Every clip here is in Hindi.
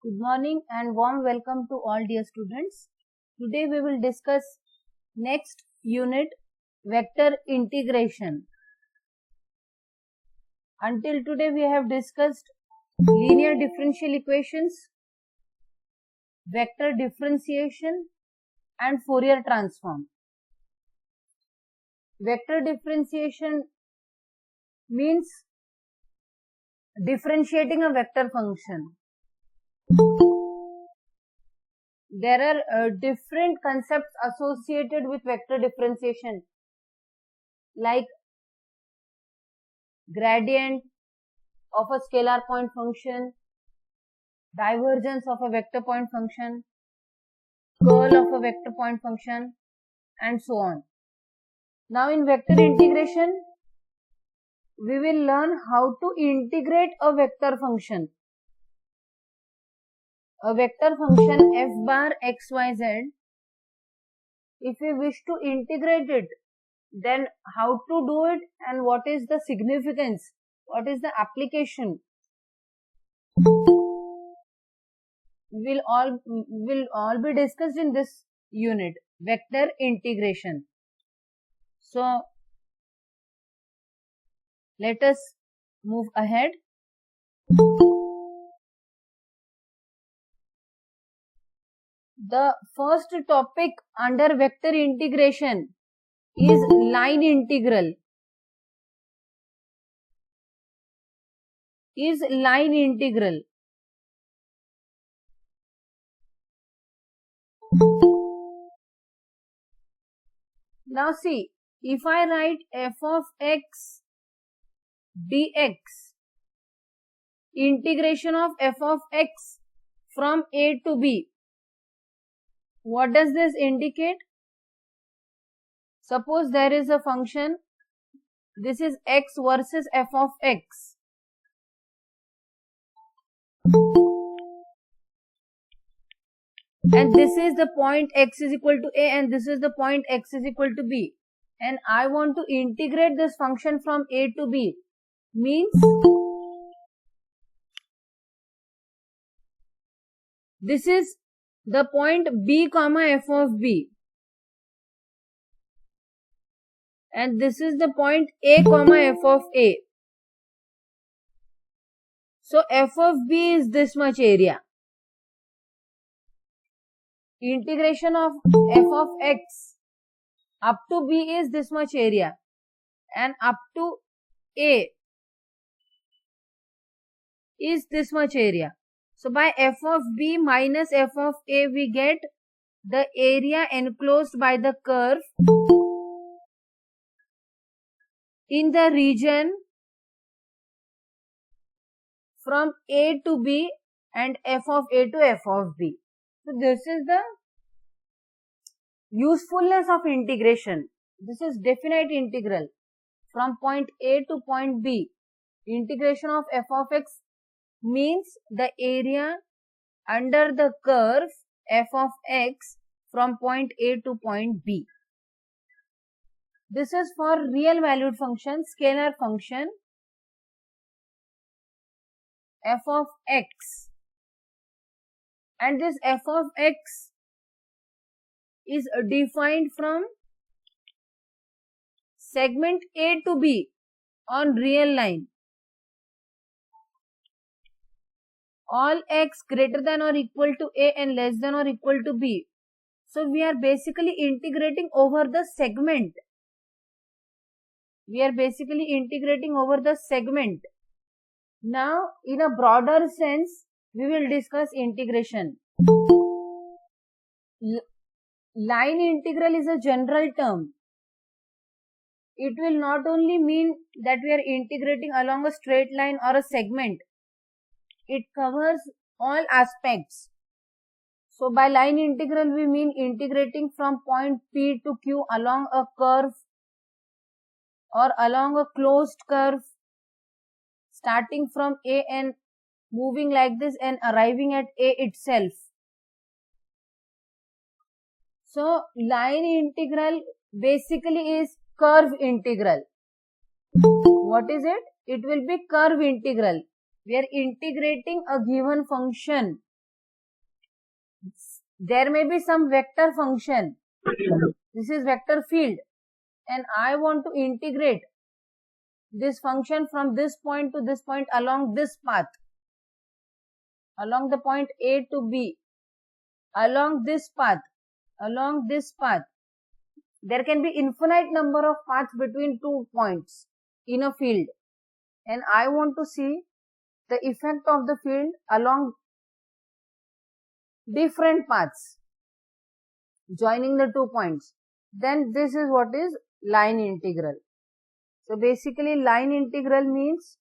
Good morning and warm welcome to all dear students. Today we will discuss next unit, vector integration. Until today we have discussed linear differential equations, vector differentiation and Fourier transform. Vector differentiation means differentiating a vector function. There are different concepts associated with vector differentiation, like gradient of a scalar point function, divergence of a vector point function, curl of a vector point function, and so on. Now in vector integration, we will learn how to integrate a vector function. A vector function f bar xyz, if we wish to integrate it, then how to do it and what is the significance, what is the application, will all be discussed in this unit, vector integration. So let us move ahead. The first topic under vector integration is line integral. Now see, if I write f of x dx, integration of f of x from a to b, what does this indicate? Suppose there is a function, this is x versus f of x. And this is the point x is equal to a and this is the point x is equal to b. And I want to integrate this function from a to b. Means this is the point b comma f of b. And this is the point a comma f of a. So f of b is this much area. Integration of f of x up to b is this much area. And up to a is this much area. So by f of b minus f of a, we get the area enclosed by the curve in the region from a to b and f of a to f of b. So this is the usefulness of integration. This is definite integral from point a to point b. Integration of f of x means the area under the curve f of x from point a to point b. This is for real valued function, scalar function f of x. And this f of x is defined from segment a to b on real line. All x greater than or equal to a and less than or equal to b. So we are basically integrating over the segment. Now in a broader sense, we will discuss integration. Line integral is a general term. It will not only mean that we are integrating along a straight line or a segment. It covers all aspects. So by line integral, we mean integrating from point P to Q along a curve or along a closed curve, starting from A and moving like this and arriving at A itself. So line integral basically is curve integral. What is it? It will be curve integral. We are integrating a given function there may be some vector function. This is vector field, and I want to integrate this function from this point to this point along this path, along the point A to B, along this path, along this path. There can be infinite number of paths between 2 points in a field, and I want to see the effect of the field along different paths joining the 2 points. Then this is what is line integral. So basically line integral means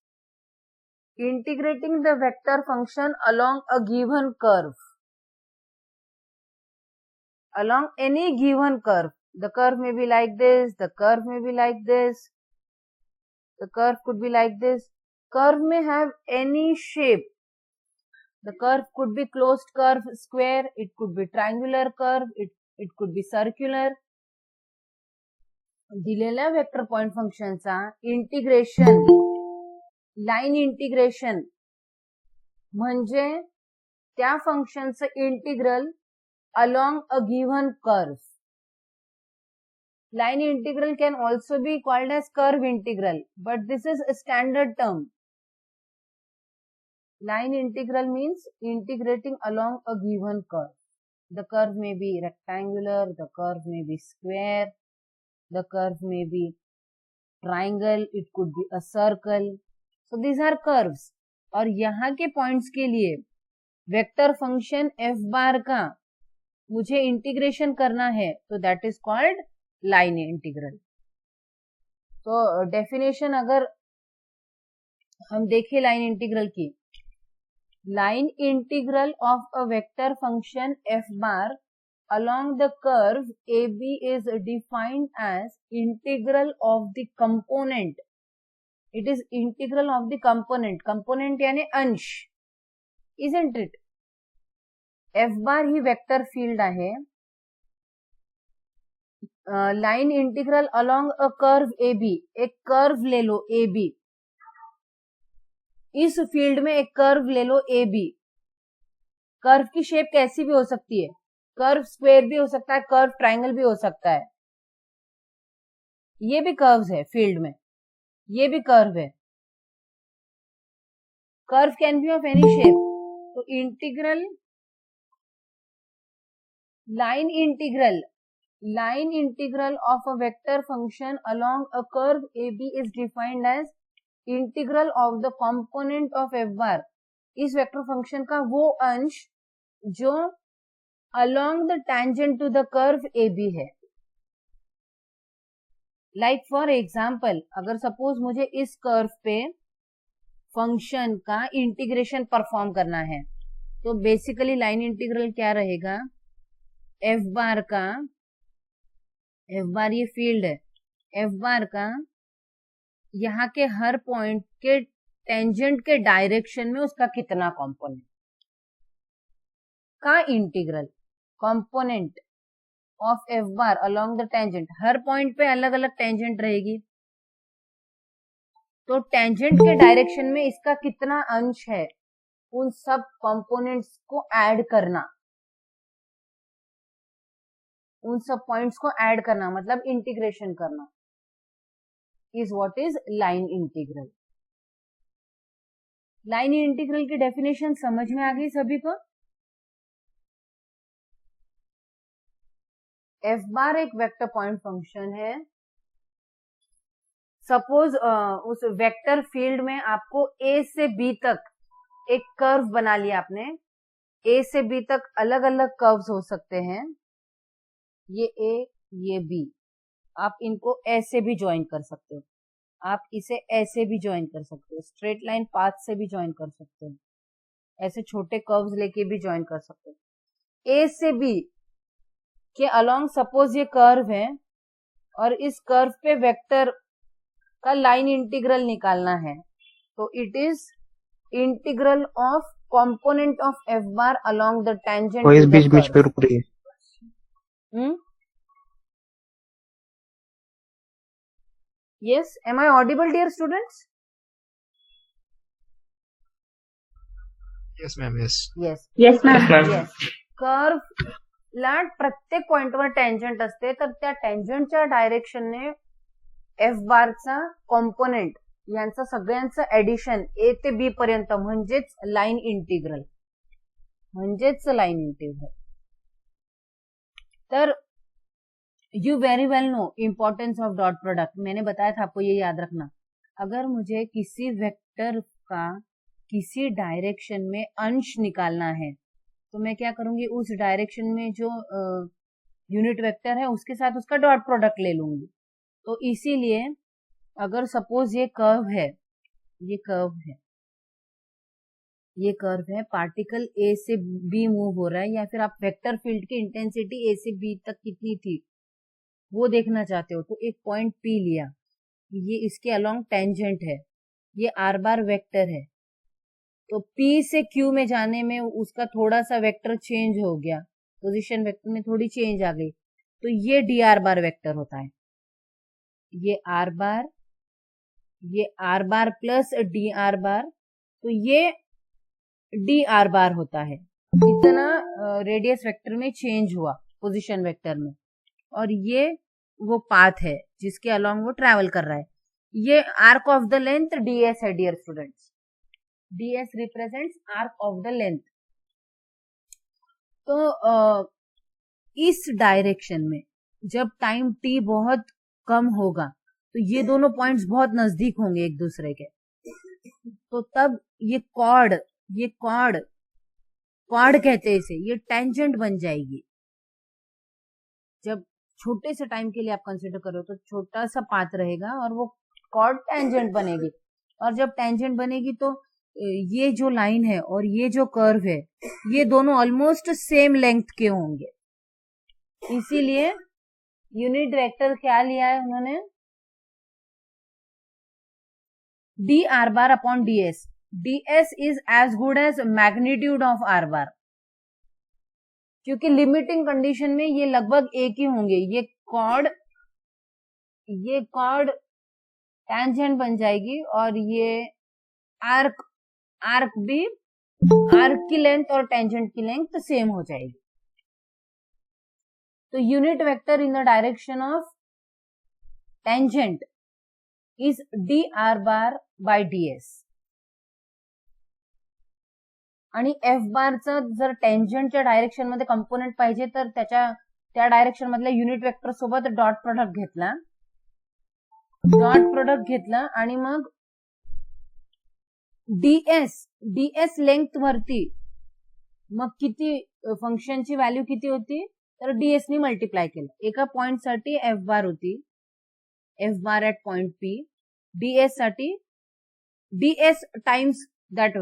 integrating the vector function along a given curve, along any given curve. The curve may be like this, the curve may be like this, the curve could be like this. Curve may have any shape. The curve could be closed curve, square, it could be triangular curve, it could be circular. दिलेल्या वेक्टर पॉइंट फंक्शनचा इंटिग्रेशन, लाइन इंटिग्रेशन म्हणजे त्या फंक्शनचं integral along a given curve. Line integral can also be called as curve integral, but this is a standard term. Line integral means integrating along a given curve. The curve may be rectangular, the curve may be square, the curve may be triangle, it could be a circle. So these are curves. और यहाँ के पॉइंट्स के लिए वेक्टर फंक्शन f बार का मुझे इंटीग्रेशन करना है, तो that is called line integral. तो डेफिनेशन अगर हम देखें लाइन इंटीग्रल की, line integral of a vector function f bar along the curve AB is defined as integral of the component. It is integral of the component. Component यानी अंश, isn't it? f बार ही वेक्टर फील्ड आहे. Line integral along a curve AB. एक कर्व ले लो AB. इस फील्ड में एक कर्व ले लो AB. कर्व की शेप कैसी भी हो सकती है. कर्व स्क्वायर भी हो सकता है, कर्व ट्रायंगल भी हो सकता है. ये भी कर्व्स है फील्ड में, ये भी कर्व है. Curve can be of any shape. तो integral line integral of a vector function along a curve AB is defined as integral of the component of f bar. इस वेक्टर फंक्शन का वो अंश जो along the tangent to the curve AB है. Like for example, अगर सपोज मुझे इस कर्व पे फंक्शन का इंटीग्रेशन परफॉर्म करना है, तो बेसिकली लाइन इंटीग्रल क्या रहेगा, f बार का, f बार ये फील्ड है, f बार का यहाँ के हर पॉइंट के टेंजेंट के डायरेक्शन में उसका कितना कंपोनेंट का integral. Component of f bar along the tangent, her point पे अलग अलग टेंजेंट रहेगी, तो टेंजेंट के डायरेक्शन में इसका कितना अंश है, उन सब कंपोनेंट्स को ऐड करना, उन सब पॉइंट्स को ऐड करना, मतलब इंटीग्रेशन करना, is what is line integral. Line integral की डेफिनेशन समझ में आ गई सभी को. f बार एक वेक्टर पॉइंट फंक्शन है. सपोज उस वेक्टर फील्ड में आपको a से b तक एक कर्व बना लिया आपने. a से b तक अलग अलग कर्व्स हो सकते हैं, ये a ये b. आप इनको ऐसे भी ज्वाइन कर सकते हो, आप इसे ऐसे भी ज्वाइन कर सकते हो, स्ट्रेट लाइन पाथ से भी ज्वाइन कर सकते हो, ऐसे छोटे कर्व्स लेके भी ज्वाइन कर सकते हो. a से b के अलोंग सपोज ये कर्व है और इस कर्व पे वेक्टर का लाइन इंटीग्रल निकालना है, तो it is integral of component of f bar along the tangent. वो इस बीच पे रुक रही है. Yes, am I audible, dear students? Yes, ma'am. Yes. Yes. Yes, ma'am. Yes. कर्वला प्रत्येक पॉइंटवर टँजंट असते, तर त्या टँजंटच्या डायरेक्शनने एफ बारचा कॉम्पोनेंट यांचं सगळ्यांचं ऍडिशन ए ते बी पर्यंत म्हणजेच लाईन इंटिग्रल. तर you very well know importance of dot product. मैंने बताया था आपको, ये याद रखना. अगर मुझे किसी वेक्टर का किसी डायरेक्शन में अंश निकालना है तो मैं क्या करूंगी, उस डायरेक्शन में जो यूनिट वेक्टर है उसके साथ उसका डॉट प्रोडक्ट ले लूंगी. तो इसीलिए अगर सपोज ये कर्व है, पार्टिकल ए से बी मूव हो रहा है, या फिर आप वेक्टर फील्ड की इंटेंसिटी ए से बी तक कितनी थी वो देखना चाहते हो, तो एक पॉइंट पी लिया, ये इसके अलोंग टेंजेंट है, ये आर बार वेक्टर है, तो पी से क्यू में जाने में उसका थोड़ा सा वेक्टर चेंज हो गया, पोजीशन वेक्टर में थोड़ी चेंज आ गई, तो ये डी आर बार वेक्टर होता है. ये are bar plus D R bar, तो ये डी आर बार होता है. इतना रेडियस वेक्टर में चेंज हुआ पोजीशन वेक्टर में, और ये वो पाथ है जिसके अलोंग वो ट्रैवल कर रहा है. ये arc of the length DS है dear students. DS represents arc of the length. तो इस डायरेक्शन में जब टाइम टी बहुत कम होगा तो ये दोनों पॉइंट्स बहुत नजदीक होंगे एक दूसरे के, तो तब ये कॉर्ड कहते हैं इसे, ये टेंजेंट बन जाएगी. जब छोटे से टाइम के लिए आप कंसिडर करो तो छोटा सा पाथ रहेगा और वो कॉर्ड टेंजेंट बनेगी, और जब टेंजेंट बनेगी तो ये जो लाइन है और ये जो कर्व है ये दोनों ऑलमोस्ट सेम लेंथ के होंगे. इसीलिए यूनिट वेक्टर क्या लिया है उन्होंने, d are bar upon ds. Ds is as good as magnitude of r bar, क्योंकि लिमिटिंग कंडीशन में ये लगभग एक ही होंगे. ये कॉर्ड टेंजेंट बन जाएगी और ये आर्क भी, आर्क की लेंथ और टेंजेंट की लेंथ सेम हो जाएगी. तो unit vector in the direction of tangent is d are bar by ds. आणि एफ बारचं जर टेंजंटच्या डायरेक्शन मध्ये कंपोनेंट पाहिजे तर त्या डायरेक्शन मधल्या युनिट वेक्टर सोबत डॉट प्रोडक्ट घेतला आणि मग डीएस लेंथ वरती मग किती फंक्शनची व्हॅल्यू किती होती, तर डीएस नी मल्टिप्लाय केलं. एका पॉइंट साठी एफ बार होती, f bar at point p, ds साठी डीएस टाइम्स दॅट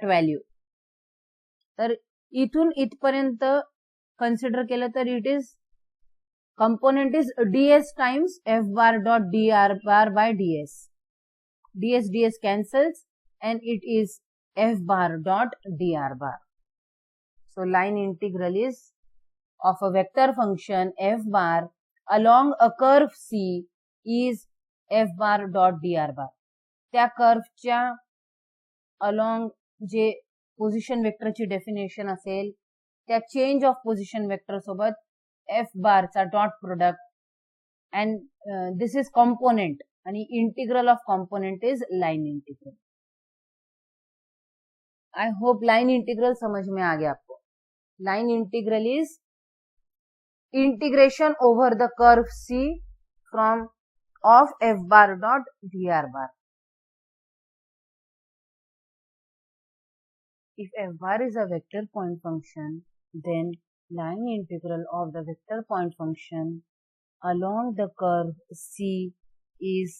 व्हॅल्यू. तर इथून इथपर्यंत कन्सिडर केलं तर it is component is ds times f bar dot D R bar by ds. Ds cancels and it is f bar dot dr bar. So line integral is of a vector function f bar along a curve C is f bar dot dr bar. त्या कर्वच्या along जे पोझिशन वेक्टरची डेफिनेशन असेल त्या चेंज ऑफ पोझिशन वेक्टर सोबत एफ बारचा dot product, and this is component, आणि integral of component is line integral. I hope line integral समझ में आ गया आपको. Line integral is integration over the curve C from of F bar dot D R bar. If f bar is a vector point function, then line integral of the vector point function along the curve C is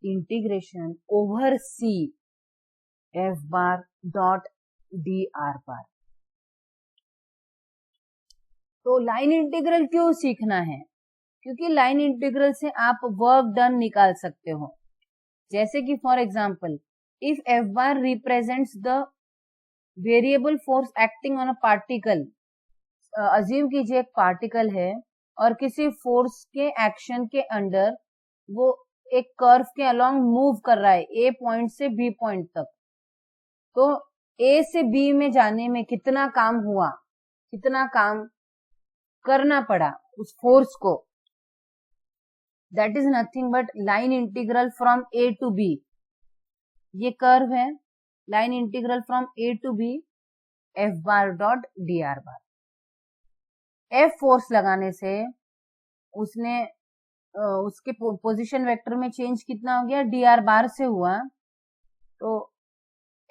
integration over C f bar dot dr bar. तो लाइन इंटीग्रल क्यों सीखना है? क्योंकि लाइन इंटीग्रल से आप वर्क डन निकाल सकते हो. जैसे कि for example, if F bar represents the variable force acting on a particle, assume कीजिए एक पार्टिकल है और किसी फोर्स के एक्शन के अंडर वो एक कर्व के अलोंग मूव कर रहा है ए पॉइंट से बी पॉइंट तक. तो ए से बी में जाने में कितना काम हुआ, कितना काम करना पड़ा उस फोर्स को, that is nothing but line integral from a to b. ये कर्व है, line integral from a to b f bar dot D R bar. F force लगाने से उसने उसके पोजीशन वेक्टर में चेंज कितना हो गया, डी आर बार से हुआ. तो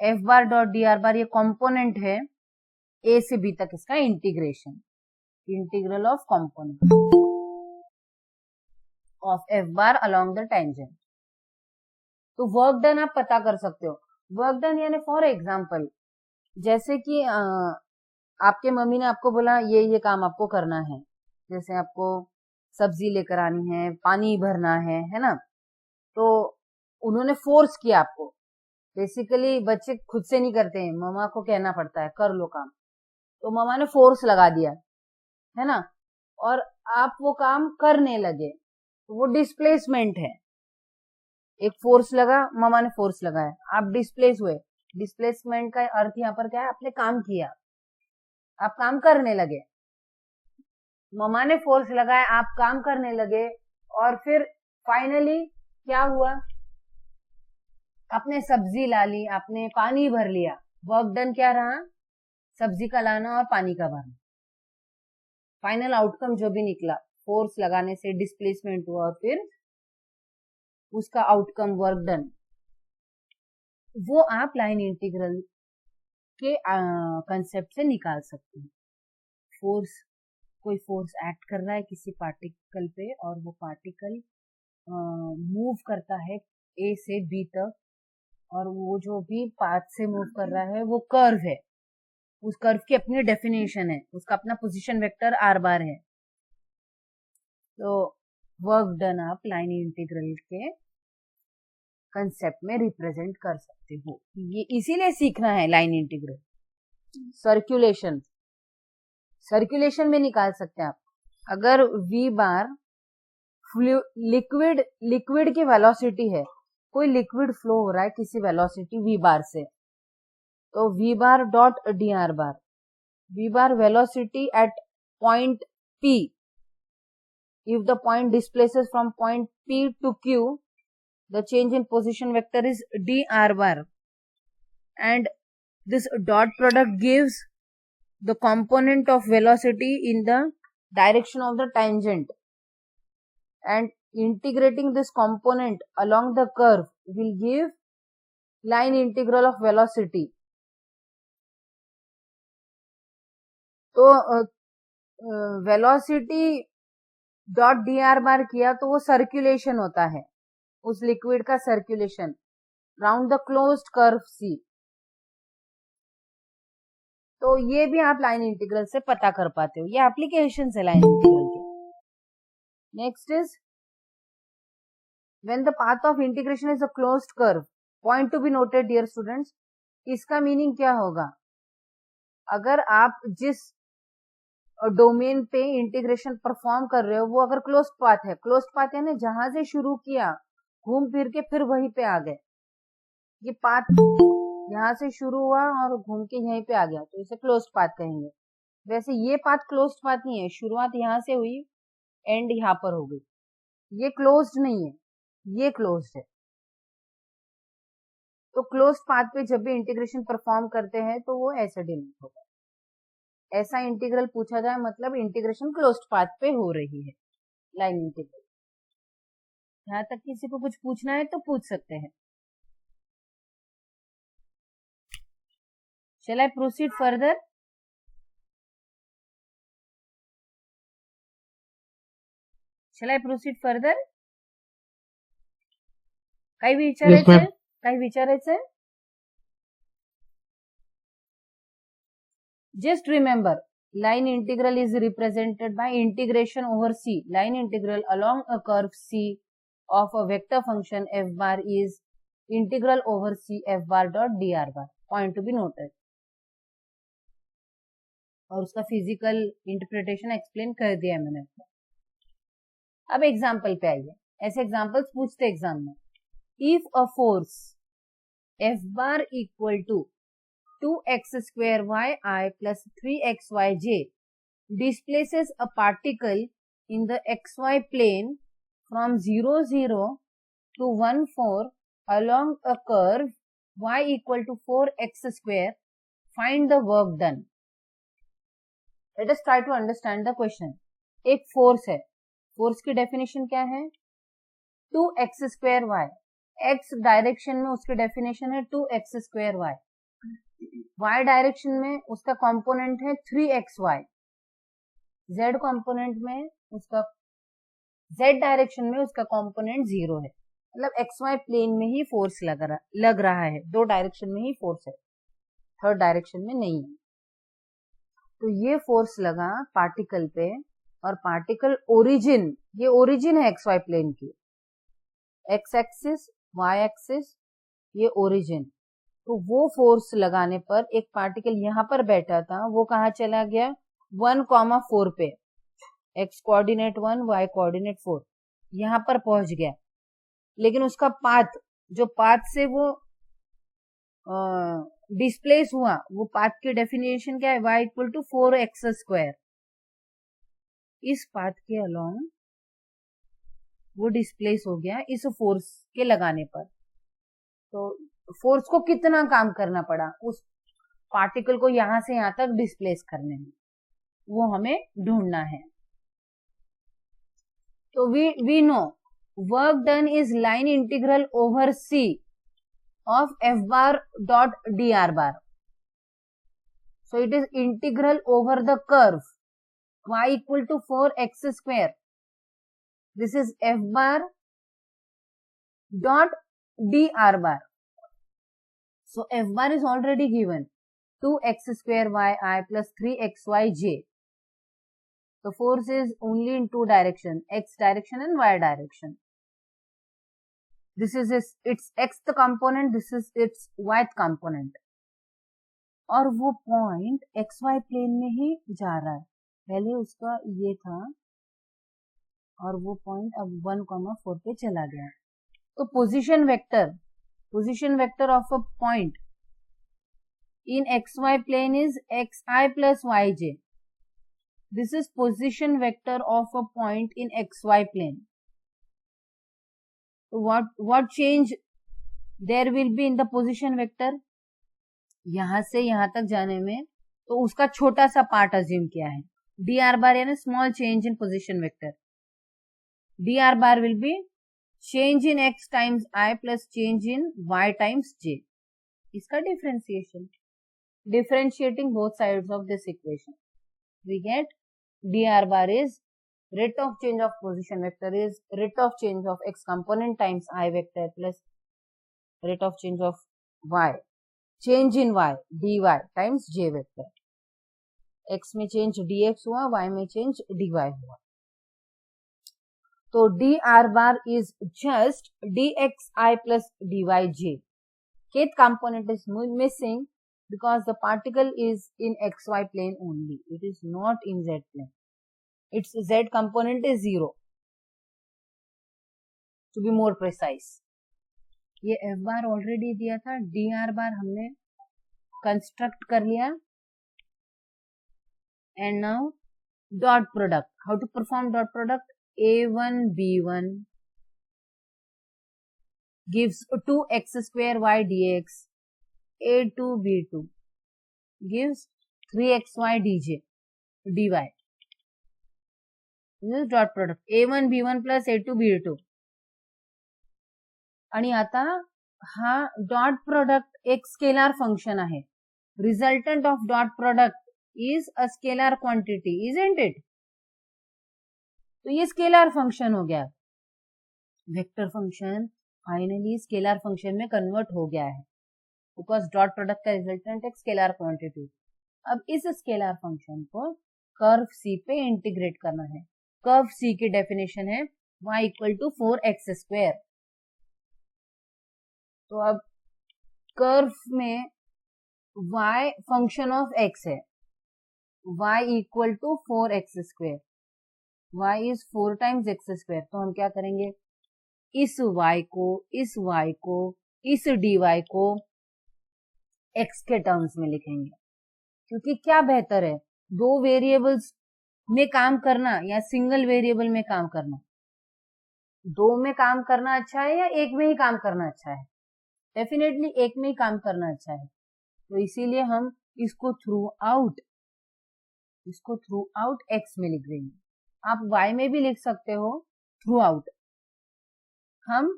F bar dot D R बार ये कंपोनेंट है ए से बी तक, इसका integration, integral of component of F bar along the tangent. तो वर्क डन आप पता कर सकते हो. वर्क डन यानी फॉर एग्जाम्पल, जैसे कि आपके मम्मी ने आपको बोला ये काम आपको करना है, जैसे आपको सब्जी लेकर आनी है, पानी भरना है ना. तो उन्होंने फोर्स किया आपको. बेसिकली बच्चे खुद से नहीं करते हैं, मम्मा को कहना पड़ता है कर लो काम. तो मम्मा ने फोर्स लगा दिया है ना, और आप वो काम करने लगे, तो वो डिस्प्लेसमेंट है. एक फोर्स लगा, मम्मा ने फोर्स लगाया, आप डिस्प्लेस हुए. डिस्प्लेसमेंट का अर्थ यहाँ पर क्या है, आपने काम किया, आप काम करने लगे. मम्मा ने फोर्स लगाया, आप काम करने लगे, और फिर फाइनली क्या हुआ, आपने सब्जी ला ली, आपने पानी भर लिया. वर्क डन क्या रहा, सब्जी का लाना और पानी का भरना. फाइनल आउटकम जो भी निकला, फोर्स लगाने से डिस्प्लेसमेंट हुआ और फिर उसका आउटकम वर्क डन, वो आप लाइन इंटीग्रल के कंसेप्ट से निकाल सकते हैं. फोर्स, कोई फोर्स एक्ट कर रहा है किसी पार्टिकल पे, और वो पार्टिकल मूव करता है ए से बी तक, और वो जो भी पाथ से मूव कर रहा है वो कर्व है, उस कर्व की अपनी डेफिनेशन है, उसका अपना पोजीशन वेक्टर आर बार है. तो वर्क डन आप लाइन इंटीग्रल के कंसेप्ट में रिप्रेजेंट कर सकते हो. ये इसीलिए सीखना है लाइन इंटीग्रल. सर्कुलेशन, सर्कुलेशन में निकाल सकते हैं आप. अगर v बार लिक्विड की वेलोसिटी है, कोई लिक्विड फ्लो हो रहा है किसी वेलोसिटी v बार से, तो v bar dot D R bar, v bar velocity at point p, if the point displaces from point p to q, the change in position vector is dr bar, and this dot product gives the component of velocity in the direction of the tangent, and integrating this component along the curve will give line integral of velocity. तो velocity dot D R bar किया तो वो सर्कुलेशन होता है, उस लिक्विड का circulation round the closed curve C. तो ये भी आप लाइन इंटीग्रल से पता कर पाते हो. ये एप्लीकेशन है लाइन इंटीग्रल के. Next is when the path of integration is a closed curve. Point to be noted dear students, इसका मीनिंग क्या होगा, अगर आप जिस डोमेन पे इंटीग्रेशन परफॉर्म कर रहे हो वो अगर क्लोज्ड पाथ है, क्लोज्ड पाथ यानी जहां से शुरू किया घूम फिर के फिर वहीं पे आ गए, ये पाथ यहाँ से शुरू हुआ और घूम के यहीं पे आ गया, तो इसे क्लोज्ड पाथ कहेंगे. वैसे ये पाथ क्लोज्ड पाथ नहीं है, शुरुआत यहाँ से हुई, एंड यहाँ पर हो गई, ये क्लोज्ड नहीं है, ये क्लोज्ड है. तो क्लोज्ड पाथ पे जब भी इंटीग्रेशन परफॉर्म करते हैं तो वो ऐसा डिनोट होगा. ऐसा इंटीग्रल पूछा जाए मतलब इंटीग्रेशन क्लोज्ड पाथ पे हो रही है, लाइन इंटीग्रल. यहाँ तक किसी को कुछ पूछना है तो पूछ सकते हैं. Shall I proceed further? Shall I proceed further? काही विचारायचंय? काही विचारायचंय? Just remember, line integral is represented by integration over C. Line integral along a curve C of a vector function f bar is integral over C f bar dot dr bar. Point to be noted. और उसका फिजिकल इंटरप्रिटेशन एक्सप्लेन कर दिया मैंने. अब एग्जाम्पल पे आइए. ऐसे एग्जाम्पल्स पूछते एग्जाम में. If a force f bar equal to 2x square yi plus 3xyj displaces a particle in the xy plane from 0, 0 to 1, 4 along a curve y equal to 4x square. Find the work done. Let us try to understand the question. एक फोर्स है, फोर्स की डेफिनेशन क्या है? 2x square y. x direction में उसकी डेफिनेशन है 2x square y. y direction में उसका कंपोनेंट है 3xy. z कंपोनेंट में उसका z डायरेक्शन में उसका कंपोनेंट 0 है. मतलब xy प्लेन में ही फोर्स लग रहा है. दो डायरेक्शन में ही फोर्स है, थर्ड डायरेक्शन में नहीं है. तो ये फोर्स लगा पार्टिकल पे, और पार्टिकल ओरिजिन, ये ओरिजिन है xy प्लेन की, x एक्सिस y एक्सिस, ये ओरिजिन. तो वो फोर्स लगाने पर एक पार्टिकल यहां पर बैठा था, वो कहाँ चला गया? 1,4 पे, x कोऑर्डिनेट 1 y कोऑर्डिनेट 4, यहां पर पहुंच गया. लेकिन उसका पाथ, जो पाथ से वो डिस्प्लेस हुआ, वो पाथ की डेफिनेशन क्या है? y equal to 4x square. इस पाथ के अलोंग वो डिस्प्लेस हो गया इस फोर्स के लगाने पर. तो फोर्स को कितना काम करना पड़ा उस पार्टिकल को यहां से यहां तक डिस्प्लेस करने में, वो हमें ढूंढना है. तो we know work done is line integral over c of f bar dot dr bar. So it is integral over the curve y equal to 4x square. This is f bar dot dr bar. So f bar is already given 2x square yi plus 3xyj. The force is only in two directions, x direction and y direction. This is its xth component, this is its yth component. और वो पॉइंट xy प्लेन में ही जा रहा है. पहले उसका ये था और वो पॉइंट अब 1,4 पे चला गया. तो position vector of a point in xy plane is xi plus yj. This is position vector of a point in xy plane. What change there will be in the position vector? यहां से यहां तक जाने में तो उसका छोटा सा पार्ट अज्यूम किया है, dr bar यानी small change in position vector. dr bar will be change in x times I plus change in y times j. इसका differentiation, differentiating both sides of this equation, we get dr bar is rate of change of position vector is rate of change of x component times I vector plus rate of change of y, change in y dy times j vector. x में change dx हुआ, y में change dy हुआ. तो dr bar is just dxi plus dyj. Kth component is missing because the particle is in xy plane only. It is not in z plane. Its z component is 0. To be more precise. ये f bar already दिया था, dr bar हमने कंस्ट्रक्ट कर लिया. And now dot product. How to perform dot product? a1 b1 gives 2x square y dx. a2 b2 gives 3xy dj dy. This is dot product a1 b1 plus a2 b2. आणि आता हा डॉट प्रोडक्ट एक स्केलर फंक्शन आहे. Resultant of dot product is a scalar quantity, isn't it? तो ये स्केलर फंक्शन हो गया. Vector function finally scalar function में कन्वर्ट हो गया है बिकॉज डॉट प्रोडक्ट का रिजल्टेंट एक स्केलर क्वांटिटी. अब इस स्केलर फंक्शन को कर्व सी पे इंटीग्रेट करना है. कर्व सी की डेफिनेशन है y equal to 4x square. तो अब कर्व में y फंक्शन ऑफ x है, y equal to 4x square. y is 4 times x square. तो हम क्या करेंगे, इस y को, इस y को, इस dy को x के टर्म्स में लिखेंगे, क्योंकि क्या बेहतर है, दो वेरिएबल्स में काम करना या सिंगल वेरिएबल में काम करना? दो में काम करना अच्छा है या एक में ही काम करना अच्छा है? डेफिनेटली एक में ही काम करना अच्छा है। तो इसीलिए हम इसको थ्रू आउट x में लिख देंगे। आप y में भी लिख सकते हो थ्रू आउट। हम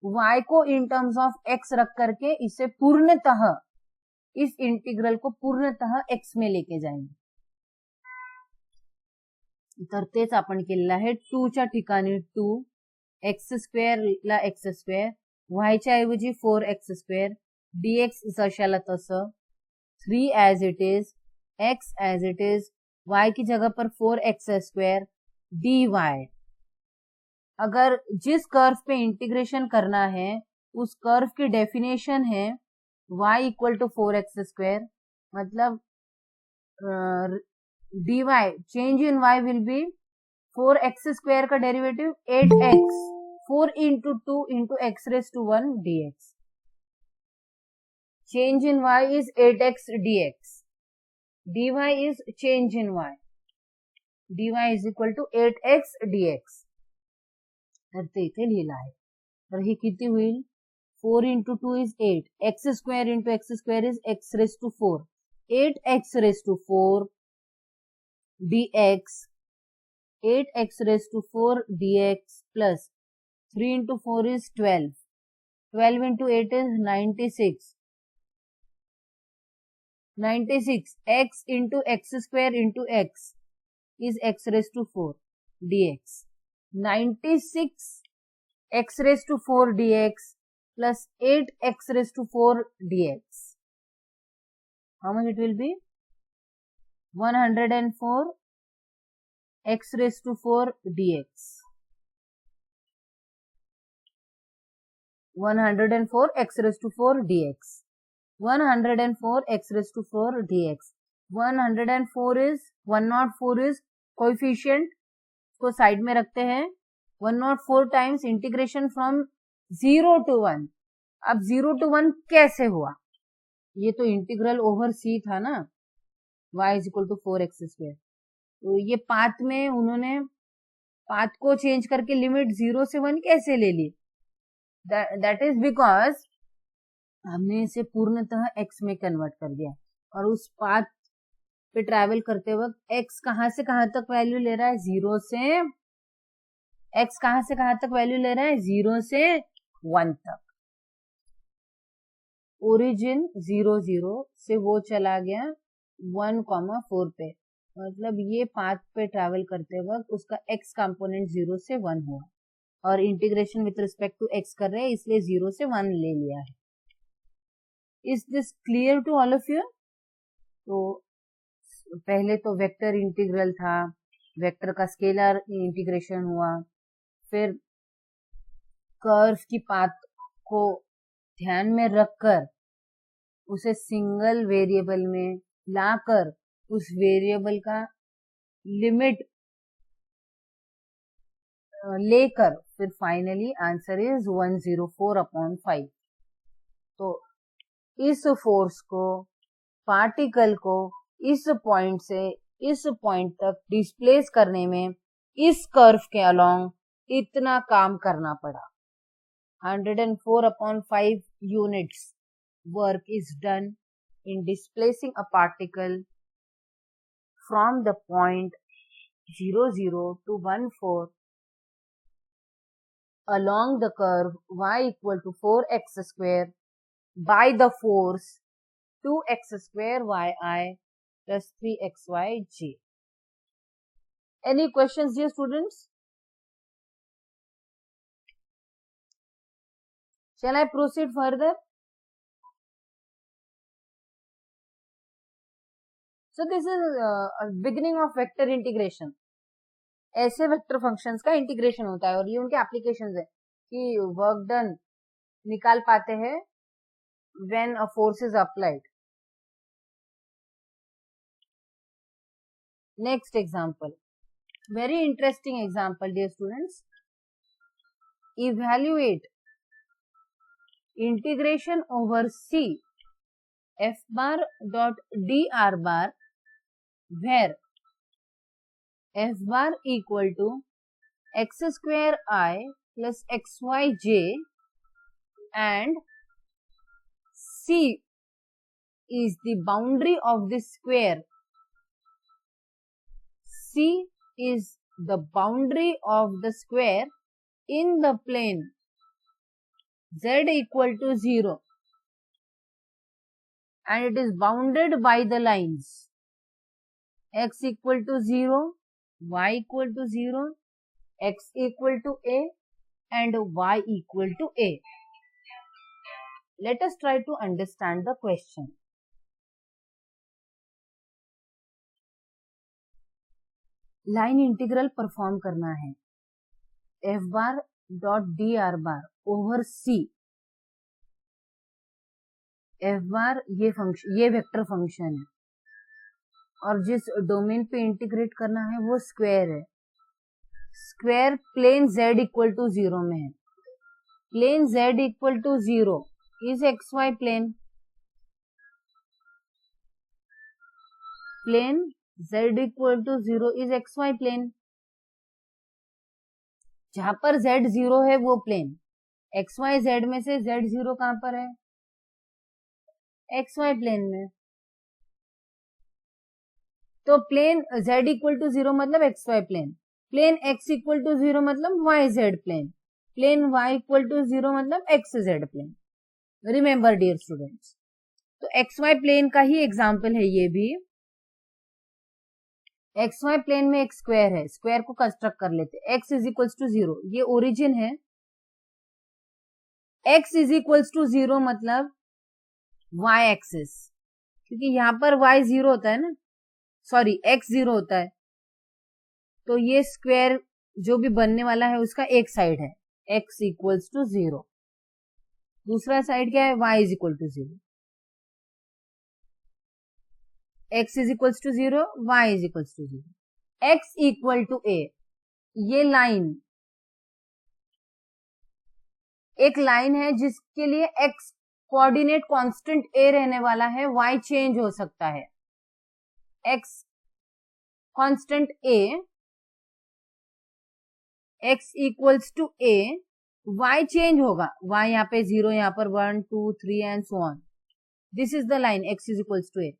y को इन टर्म्स ऑफ x रख करके इसे पूर्णतः, इस इंटीग्रल को पूर्णतः x में लेके जाएंगे। तर तेच आपण केलेलं आहे। 2 च्या ठिकाणी 2, x² ला x², y च्या ऐवजी 4x², dx जशाला तसं, 3 as it is, x as it is, y की जगह पर 4x² dy। अगर जिस कर्व पे इंटीग्रेशन करना है उस कर्व की डेफिनेशन है y इक्वल टू 4x², मतलब dy change in y will be 4x² का derivative 8x, 4 into 2 into x raised to 1 dx. Change in y is 8x dx. dy is change in y. dy is equal to 8x dx. तर ते इथे लिहिलं आहे। तर हे किती होईल? 4 into 2 is 8. x² into x² is x raised to 4. 8x raised to 4 dx. 8x raised to 4 dx plus 3 into 4 is 12. 12 into 8 is 96. 96 x into x² into x is x raised to 4 dx. 96 x raised to 4 dx plus 8 x raised to 4 dx. How much it will be? 104 x raised to 4 dx. 104 x raised to 4 dx. 104 x raised to 4 dx. 104 is coefficient को साइड में रखते हैं। 104 टाइम्स इंटीग्रेशन फ्रॉम 0 to 1। अब 0 to 1 कैसे हुआ? ये तो इंटीग्रल ओवर c था ना, y is equal to 4x²। तो ये पाथ में उन्होंने पाथ को चेंज करके लिमिट 0 से 1 कैसे ले ली? दैट इज बिकॉज हमने इसे पूर्णतः x में कन्वर्ट कर दिया, और उस पाथ पे ट्रैवल करते वक्त x कहां से कहां तक वैल्यू ले रहा है? 0 से, x कहां से कहां तक वैल्यू ले रहा है? 0 से 1 तक। ओरिजिन 0 0 से वो चला गया 1,4 पे, मतलब ये पाथ पे ट्रैवल करते वक्त उसका x कंपोनेंट 0 से 1 हुआ, और integration with respect to x कर रहे हैं इसलिए 0 से 1 ले लिया है। Is this clear to all of you? तो पहले तो वेक्टर इंटीग्रल था, वेक्टर का स्केलर इंटीग्रेशन हुआ, फिर कर्व की पाथ को ध्यान में रखकर उसे सिंगल वेरिएबल में लाकर उस वेरिएबल का लिमिट लेकर फिर फाइनली आंसर इज 104/5। तो इस फोर्स को, पार्टिकल को इस पॉइंट से इस पॉइंट तक डिस्प्लेस करने में इस कर्व के अलोंग इतना काम करना पड़ा। 104/5 units work is done in displacing a particle from the point 0 0 to 1 4 along the curve y equal to 4x² by the force 2x² yi plus 3xyj. Any questions, dear students? Shall I proceed further? So this is a beginning of vector integration. ऐसे वेक्टर फंक्शंस का इंटीग्रेशन होता है, और ये उनके एप्लीकेशंस है कि वर्क डन निकाल पाते हैं when a force is applied. Next example, very interesting example dear students. Evaluate integration over c f bar dot dr bar, where f bar equal to x square I plus xyj and c is the boundary of this square. C is the boundary of the square in the plane z equal to 0, and it is bounded by the lines x equal to 0, y equal to 0, x equal to a and y equal to a. Let us try to understand the question. Line integral perform करना है f bar dot dr bar over c. f bar ये वेक्टर फंक्शन है और जिस डोमेन पे इंटीग्रेट करना है वो स्क्वायर है. Square plane z equal to 0 में है. Plane z equal to 0 is xy plane. Plane z equal to 0 is xy plane. जहां पर z 0 है वो प्लेन. xy z में से z 0 कहां पर है? xy प्लेन में. तो प्लेन z इक्वल टू 0 मतलब xy plane. Plane x equal to 0 मतलब yz plane. Plane y equal to 0 मतलब xz plane. Remember dear students, तो xy प्लेन का ही एग्जाम्पल है ये भी. xy प्लेन में एक स्क्वायर है. स्क्वायर को कंस्ट्रक्ट कर लेते. x इज इक्वल्स टू 0 ये ओरिजिन है. x इज इक्वल्स टू 0 मतलब y एक्सिस, क्योंकि यहां पर y 0 होता है ना, सॉरी x 0 होता है. तो ये स्क्वायर जो भी बनने वाला है उसका एक साइड है x इक्वल्स टू 0. दूसरा साइड क्या है? y is equal to 0. x is equals to 0, y is equals to 0. x equal to a, ये लाइन एक लाइन है जिसके लिए x कोऑर्डिनेट कांस्टेंट a रहने वाला है. y चेंज हो सकता है. x constant a, x equals to a, y change होगा. y यहाँ पे 0, यहाँ पर 1, 2, 3 and so on. This is the line x is equals to a.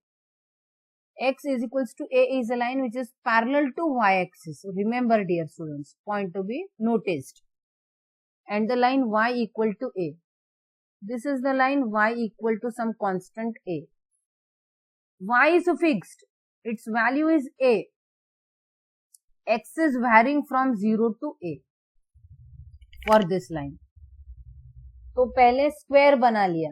x is equals to a is a line which is parallel to y axis. Remember dear students, point to be noticed. And the line y equal to a. This is the line y equal to some constant a. Y is fixed. Its value is a. X is varying from 0 to a for this line. तो पहले स्क्वायर बना लिया.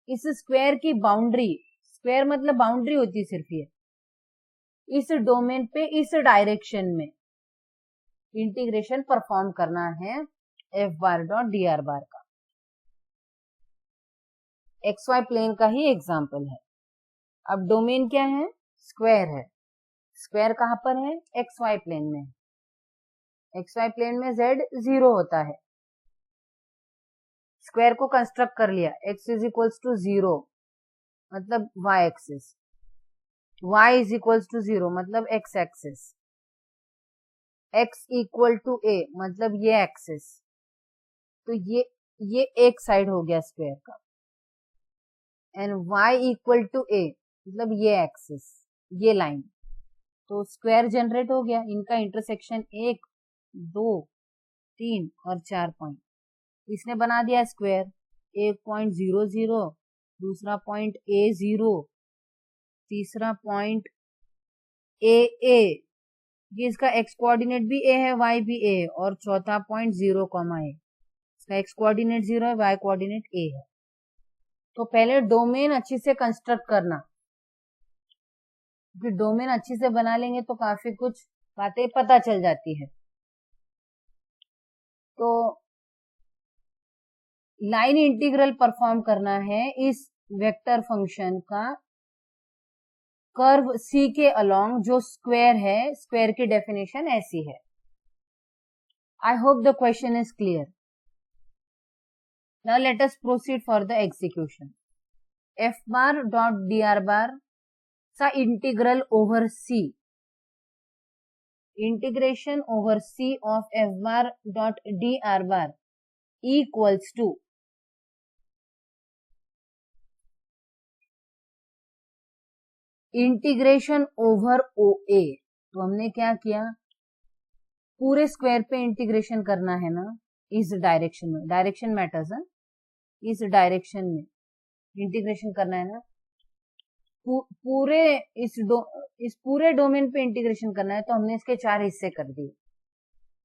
इस स्क्वायर की बाउंड्री, स्क्वायर मतलब बाउंड्री होती है सिर्फ ये, इस डोमेन पे इस डायरेक्शन में इंटीग्रेशन परफॉर्म करना है f bar dot dr bar का. xy प्लेन का ही एग्जांपल है. अब डोमेन क्या है? स्क्वायर है. स्क्वायर कहां पर है? xy प्लेन में. xy प्लेन में z 0 होता है. स्क्वायर को कंस्ट्रक्ट कर लिया. x इज इक्वल्स टू 0 मतलब y axis, y is equals to 0 मतलब x axis, x equal to a मतलब ये एक्सिस. तो ये एक साइड हो गया स्क्वायर का. And y equal to a मतलब ये एक्सिस, ये लाइन. तो स्क्वायर जनरेट हो गया. इनका इंटरसेक्शन 1, 2, 3 और 4 पॉइंट. इसने बना दिया स्क्वायर. 1.00, दूसरा पॉइंट A0, तीसरा पॉइंट AA, ये इसका x कोऑर्डिनेट भी A है, y भी A है, और चौथा पॉइंट 0, A. इसका x कोऑर्डिनेट 0 है, y कोऑर्डिनेट A है. तो पहले डोमेन अच्छी से कंस्ट्रक्ट करना. क्योंकि डोमेन अच्छी से बना लेंगे तो काफी कुछ बातें पता चल जाती है. तो लाइन इंटीग्रल परफॉर्म करना है इस वेक्टर फंक्शन का कर्व C के अलोंग जो स्क्वायर है. स्क्वायर की डेफिनेशन ऐसी है. I hope the question is clear. Now let us proceed for the execution. F bar dot D R bar चा integral over C, integration over C of F bar dot D R bar equals to integration over O A. तो हमने क्या किया, पूरे स्क्वायर पे इंटीग्रेशन करना है ना, इस डायरेक्शन में, डायरेक्शन मैटर्स है, इस डायरेक्शन में इंटीग्रेशन करना है ना, पूरे इस पूरे डोमेन पे इंटीग्रेशन करना है। तो हमने इसके 4 हिस्से कर दिए।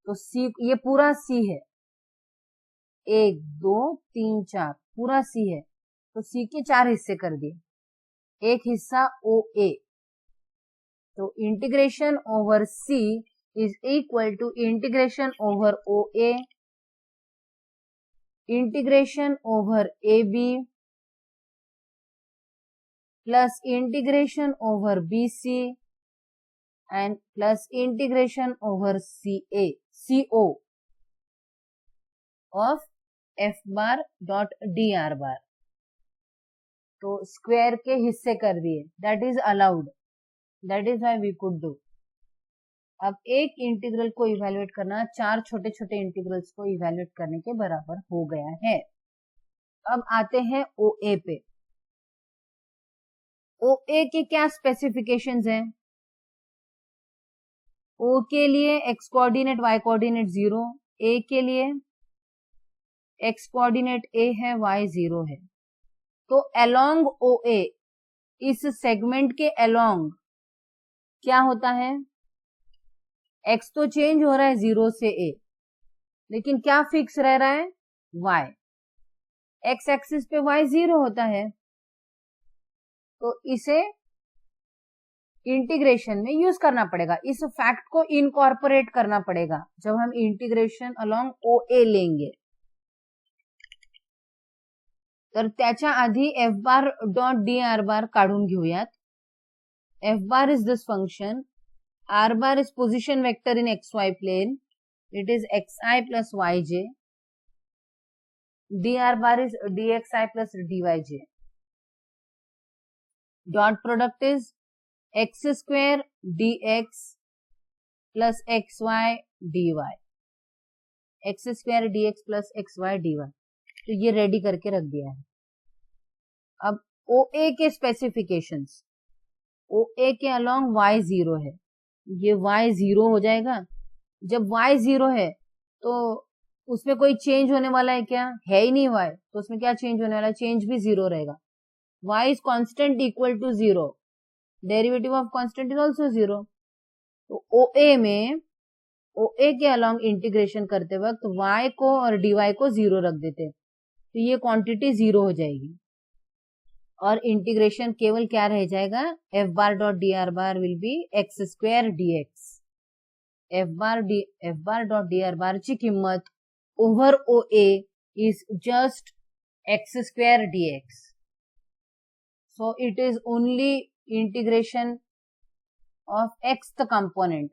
तो सी, ये पूरा सी है, 1 2 3 4 पूरा सी है। तो सी के 4 हिस्से कर दिए, एक हिस्सा ओ ए। तो integration over C is equal to integration over O A, integration over A B plus integration over B C and plus integration over C A, C O of F bar dot D R bar. तो स्क्वायर के हिस्से कर दिए, that is allowed, that is why we could do. अब एक इंटीग्रल को इवेल्युएट करना 4 छोटे छोटे इंटीग्रल्स को इवेल्युएट करने के बराबर हो गया है। अब आते हैं ओ ए पे। ओ ए के क्या स्पेसिफिकेशंस हैं? ओ के लिए एक्स कोऑर्डिनेट वाई कोऑर्डिनेट 0, ए के लिए एक्स कोऑर्डिनेट ए है वाई 0 है। तो अलोंग ओ ए, इस सेगमेंट के अलोंग क्या होता है, एक्स तो चेंज हो रहा है 0 से ए, लेकिन क्या फिक्स रह रहा है, वाई। एक्स एक्सिस पे वाई 0 होता है। तो इसे इंटीग्रेशन में यूज करना पड़ेगा, इस फैक्ट को इनकॉर्पोरेट करना पड़ेगा जब हम इंटीग्रेशन अलोंग ओ ए लेंगे। तर त्याच्या आधी F bar dot D R bar काढून घेऊयात। F bar is this function, R bar is position vector in X Y plane, it is X I plus Y J, D are bar is D X I plus D Y J. Dot product is X square D X plus X Y D Y, X square D X plus X Y D Y. तो ये रेडी करके रख दिया है। अब ओ ए के स्पेसिफिकेशंस, ओ ए के अलोंग वाई 0 है, ये वाई 0 हो जाएगा। जब वाई 0 है तो उसमें कोई चेंज होने वाला है क्या, है ही नहीं वाई, तो उसमें क्या चेंज होने वाला है, चेंज भी 0 रहेगा। Y is constant equal to 0, derivative of constant is also 0। तो ओ ए में, ओ ए के अलोंग इंटीग्रेशन करते वक्त y को और dy को 0 रख देते, तो ये क्वांटिटी 0 हो जाएगी और इंटीग्रेशन केवल क्या रह जाएगा, F bar dot D R bar will be X square D X. F bar dot D R bar ची किंमत over O A is just X square D X. So it is only integration of xth component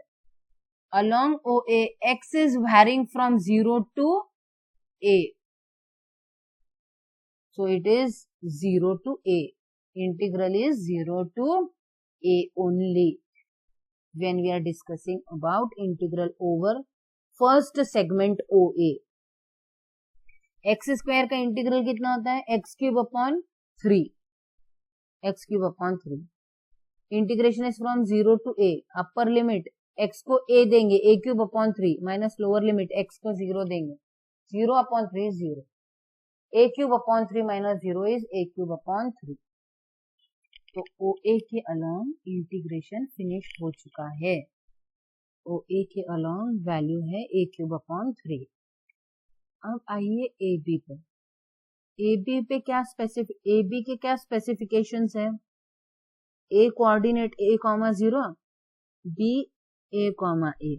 along OA. X is varying from 0 to a, so it is 0 to a. Integral is 0 to a only when we are discussing about integral over first segment OA. x square का इंटीग्रल कितना होता है, x cube upon 3, x cube upon 3। Integration is from 0 to a, upper limit x को a देंगे, a cube upon 3 minus lower limit x को 0 देंगे, 0 upon 3 is 0, a cube upon 3 minus 0 is a cube upon 3। तो OA के अलोंग इंटीग्रेशन फिनिश हो चुका है। OA के अलोंग वैल्यू है a क्यूब अपॉन 3। अब आइए AB पे। AB पे क्या AB के क्या स्पेसिफिकेशंस है, A coordinate a comma 0, B a comma a।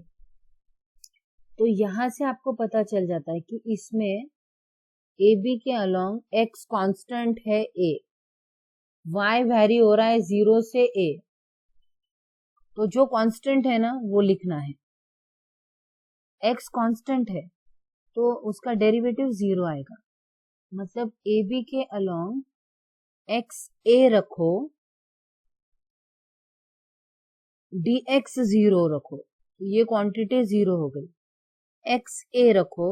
तो यहां से आपको पता चल जाता है कि इसमें ए बी के अलोंग x कांस्टेंट है a, y वेरी हो रहा है 0 से a, तो जो कांस्टेंट है ना वो लिखना है। x कांस्टेंट है तो उसका डेरिवेटिव 0 आएगा, मतलब ए बी के अलोंग एक्स ए रखो, dx 0 रखो, ये क्वांटिटी 0 हो गई। एक्स ए रखो,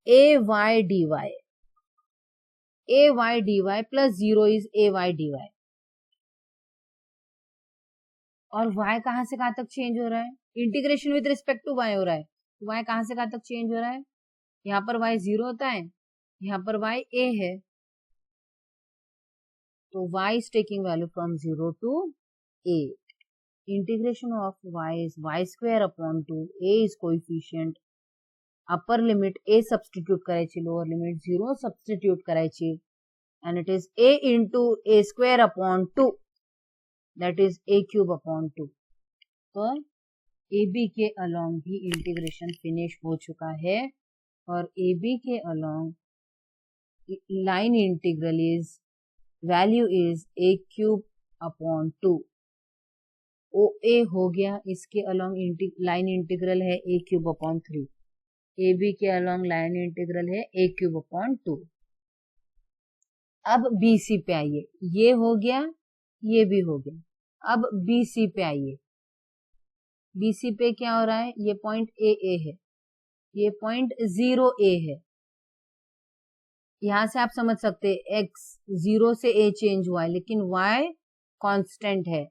A Y D Y, A Y D Y plus 0 is A Y D Y. और y कहां से कहां तक चेंज हो रहा है? Integration with respect to y हो रहा है। y कहां से कहां तक चेंज हो रहा है? यहाँ पर y 0 होता है, यहाँ पर y a है, तो y is taking value from 0 to a. Integration of y is y square upon 2, a is coefficient, upper limit a substitute करायची, lower limit 0 substitute करायची, and it is a into a square upon 2, that is a cube upon 2. तो AB के along भी इंटीग्रेशन फिनिश हो चुका है, और AB के along line integral is value is a cube upon 2. OA हो गया, इसके along लाइन इंटीग्रल है a क्यूब अपॉन 3. AB के along लाइन इंटीग्रल है a क्यूब अपॉन 2. अब BC पे आइए, ये हो गया, ये भी हो गया। अब BC पे आइए, BC पे क्या हो रहा है? ये पॉइंट AA है, ये पॉइंट 0A है। यहां से आप समझ सकते हैं x 0 से A चेंज हुआ है, लेकिन y कांस्टेंट है,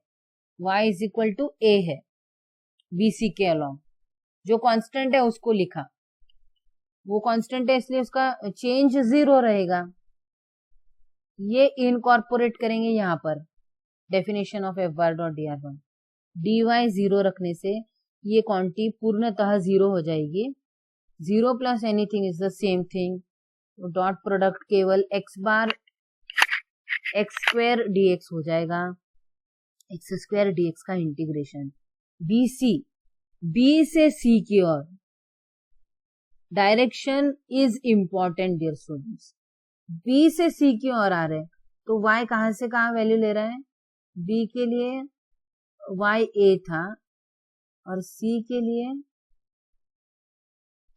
y is equal to A है। BC के अलॉन्ग जो कांस्टेंट है उसको लिखा, वो कांस्टेंट है इसलिए उसका चेंज 0 रहेगा। ये इनकॉर्पोरेट करेंगे यहाँ पर definition of F bar dot D R one. D Y 0 रखने से ये क्वांटिटी पूर्णतः 0 हो जाएगी। 0 plus anything is the same thing, dot product केवल x bar X square D X हो जाएगा, एक्स स्क्वायर डी एक्स का इंटीग्रेशन। बी सी, बी से सी की ओर direction is important dear students. B से सी की ओर आ रहे हैं तो y कहां से कहां वैल्यू ले रहा है? b के लिए y a था और c के लिए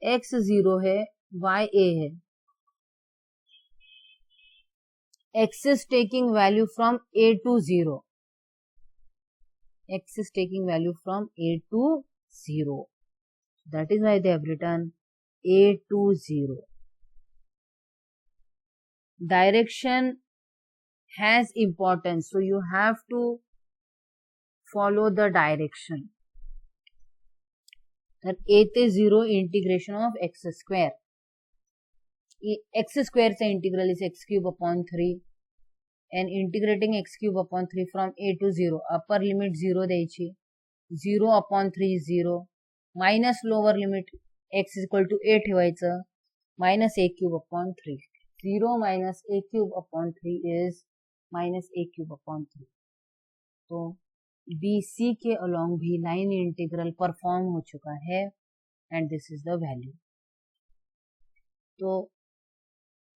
x 0 है, y a है। x is taking value from a to 0. X is taking value from a to 0. That is why they have written a to 0. Direction has importance, so you have to follow the direction. That a to 0 integration of x square. X square से integral is x cube upon 3 and integrating x cube upon 3 from a to 0. Upper limit 0 द्यायची, 0 upon 3 is 0, minus lower limit x is equal to a ठेवायचं, minus a cube upon 3. 0 minus a cube upon 3 is minus a cube upon 3. तो BC के along भी लाइन इंटीग्रल परफॉर्म हो चुका है and this is the value. तो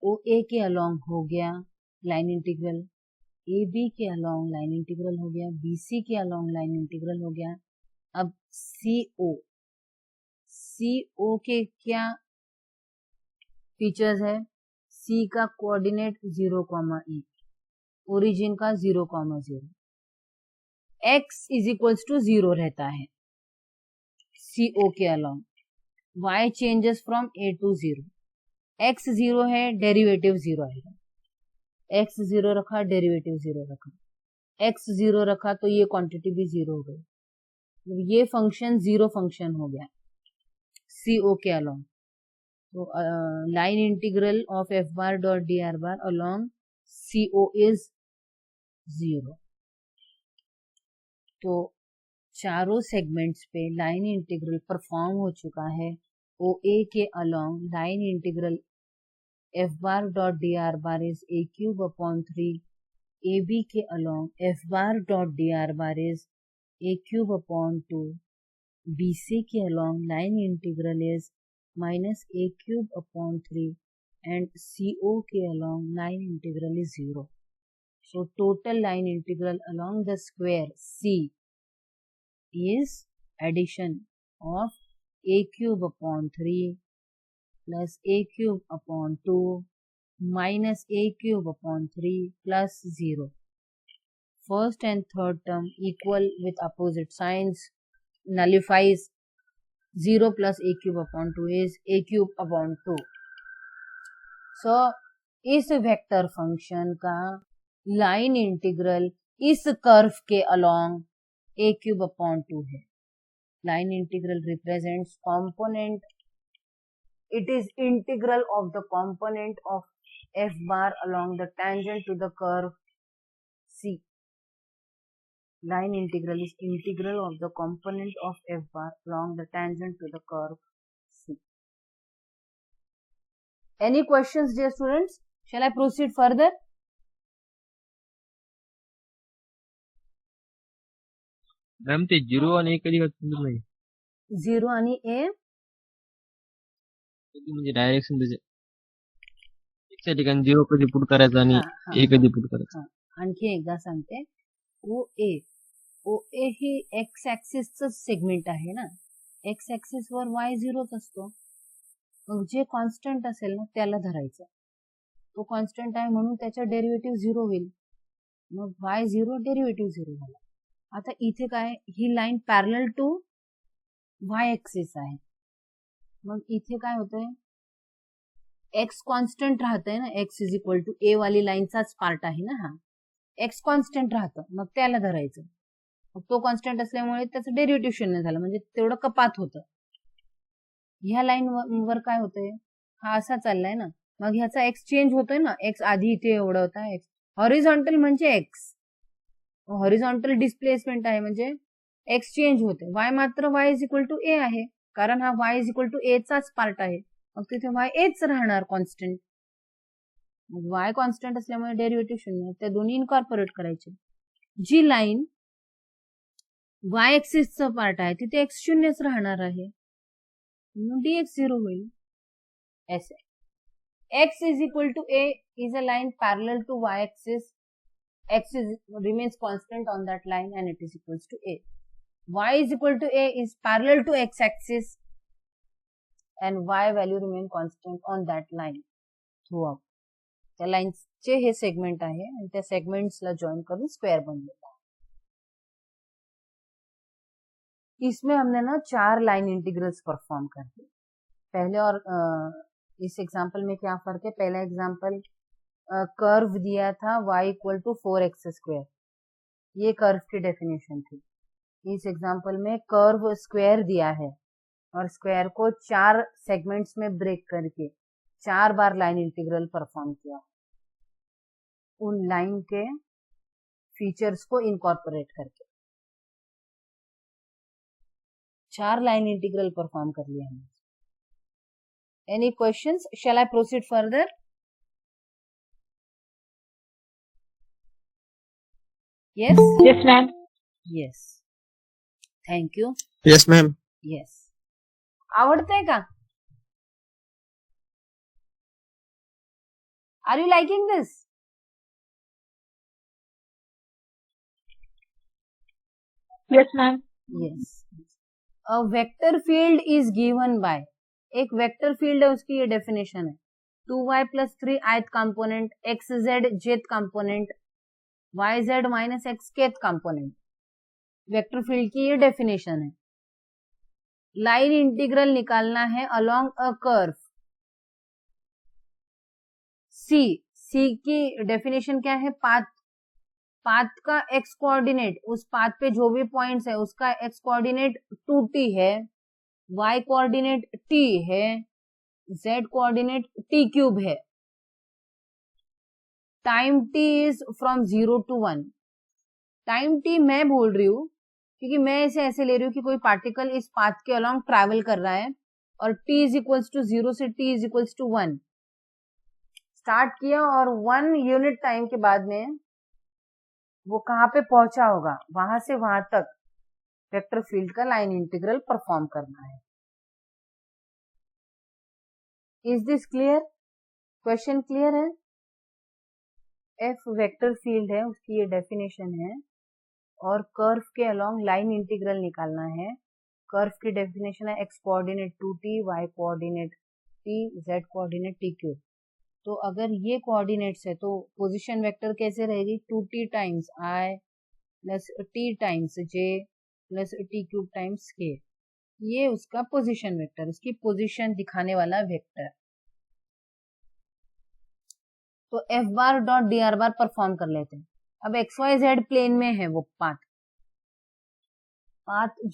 OA के along हो गया लाइन इंटीग्रल, AB के along लाइन इंटीग्रल हो गया, BC के along लाइन इंटीग्रल हो गया। अब CO, CO के क्या फीचर्स है? C का कोऑर्डिनेट 0,1, ओरिजिन का 0,0, x इज इक्वल्स टू 0 रहता है CO के along, y changes from a to 0, x 0 है, डेरिवेटिव 0 आएगा, x 0 रखा, डेरिवेटिव 0 रखा, x 0 रखा तो ये क्वांटिटी भी 0 हो गई, ये फंक्शन 0 फंक्शन हो गया CO के अलॉन्ग। तो line integral of F bar dot D R bar along CO is 0। तो चारों सेगमेंट्स पे लाइन इंटीग्रल परफॉर्म हो चुका है। OA के along line integral F bar dot D R bar is a cube upon 3, AB के along F bar dot D R bar is a cube upon 2, BC के along line integral is minus a cube upon 3 and CO के along line integral is 0. So total line integral along the square C is addition of a cube upon 3 plus a cube upon 2 minus a cube upon 3 plus 0. First and third term equal with opposite signs, nullifies 0 plus a cube upon 2 is a cube upon 2. So, इस वेक्टर फंक्शन का लाइन इंटीग्रल इस कर्व के अलोंग a cube upon 2 है. Line integral represents component. It is integral of the component of f bar along the tangent to the curve C. Line integral is integral of the component of f bar along the tangent to the curve C. Any questions, dear students? Shall I proceed further? Ma'am ते 0 आणि 1 कधी समजत नाही. 0 आणि a म्हणजे डायरेक्शन त्याचे एक्सच्या ठिकाणी 0 कधी पुट करायचं आणि a कधी पुट करायचं. आणखी एकदा सांगते. OA ही एक्स ऍक्सिसचं सेगमेंट आहे ना. एक्स ऍक्सिस वर y0 असतो. मग जे कॉन्स्टंट असेल ना त्याला धरायचं. तो कॉन्स्टंट आहे म्हणून त्याचा डेरिव्हेटिव्ह 0 होईल. मग y0 डेरिव्हेटिव्ह 0 झाला. आता इथे काय, ही line parallel to y axis आहे. मग इथे काय होतंय, एक्स कॉन्स्टंट राहतंय ना. X is equal to A वाली लाईनचाच पार्ट आहे ना हा. एक्स कॉन्स्टंट राहतं, मग त्याला धरायचं. मग तो कॉन्स्टंट असल्यामुळे त्याचं डेरिव्हेटिव्ह 0 झालं, म्हणजे तेवढं कपात होतं. ह्या लाईन वर काय होतंय, हा असा चाललाय ना. मग ह्याचा एक्स चेंज होतोय ना. एक्स आधी इथे एवढा होता. एक्स हॉरिझॉन्टल म्हणजे एक्स, हॉरिझॉन्टल डिस्प्लेसमेंट आहे म्हणजे एक्स चेंज होते. वाय मात्र वाय इज इक्वल टू ए आहे, कारण हा वाय इज इक्वल टू ए चाच पार्ट आहे. मग तिथे वाय एच राहणार कॉन्स्टंट. मग वाय कॉन्स्टंट असल्यामुळे डेरिव्हेटिव्ह 0. ते दोन्ही इनकॉर्पोरेट करायचे. जी लाईन वाय ऍक्सिसचा पार्ट आहे तिथे एक्स 0च राहणार आहे, dx 0 होईल. ऐसे x is equal to a is a line parallel to y axis. X remains constant on that line and it is equals to a. Y is equal to a is parallel to x axis and y value remain constant on that line throughout. त्या लाईन्सचे हे सेगमेंट आहे आणि त्या सेगमेंट्सला जॉइन करून स्क्वेअर बनलेला है. इसमें हमने ना 4 लाइन इंटीग्रल्स परफॉर्म कर दिए. पहले और इस एग्जाम्पल में क्या फर्क है. पहला एग्जाम्पल कर्व दिया था y इक्वल टू 4x². ये कर्व की डेफिनेशन थी. इस एग्जाम्पल में कर्व स्क्वायर दिया है और स्क्वायर को 4 सेगमेंट्स में ब्रेक करके 4 बार लाइन इंटीग्रल परफॉर्म किया. उन लाइन के फीचर्स को इनकॉर्पोरेट करके 4 लाइन इंटीग्रल परफॉर्म कर लिया हमने. Any questions? Shall I proceed further? Yes? Yes, ma'am. Yes. Thank you. Yes, ma'am. Yes. आवडतंय का? Are you liking this? Yes, ma'am. Yes. A vector field is given by. एक वेक्टर फील्ड है, उसकी ये डेफिनेशन है. 2y plus 3 ith component, xz jth component, yz minus x kth component. Vector field की ये डेफिनेशन है. लाइन इंटीग्रल निकालना है along a curve C. C की डेफिनेशन क्या है, पाथ का एक्स कोऑर्डिनेट, उस पाथ पे जो भी पॉइंट्स है उसका एक्स कोऑर्डिनेट 2t है, y कोऑर्डिनेट t है, z कोऑर्डिनेट t क्यूब है. Time t is from 0 to 1. Time t मैं बोल रही हूं क्योंकि मैं इसे ऐसे ले रही हूं कि कोई पार्टिकल इस पाथ के अलोंग ट्रैवल कर रहा है और t इज इक्वल्स टू 0 से t is equals to 1 start किया और 1 यूनिट टाइम के बाद में वो कहां पे पहुंचा होगा, वहां से वहां तक वेक्टर फील्ड का लाइन इंटीग्रल परफॉर्म करना है. Is this clear? Question clear है? एफ वेक्टर फील्ड है, उसकी ये डेफिनेशन है और कर्व के अलोंग लाइन इंटीग्रल निकालना है. कर्व की डेफिनेशन है x coordinate 2t, y coordinate t, z coordinate t क्यूब. तो अगर ये कोऑर्डिनेट्स है तो पोजीशन वेक्टर कैसे रहेगी, 2t times i plus t times j plus t cube times k, ये उसका पोजीशन वेक्टर, उसकी पोजीशन दिखाने वाला वेक्टर। तो F bar dot D R बार परफॉर्म कर लेते हैं। अब एक्स वाई जेड प्लेन में है वो पाथ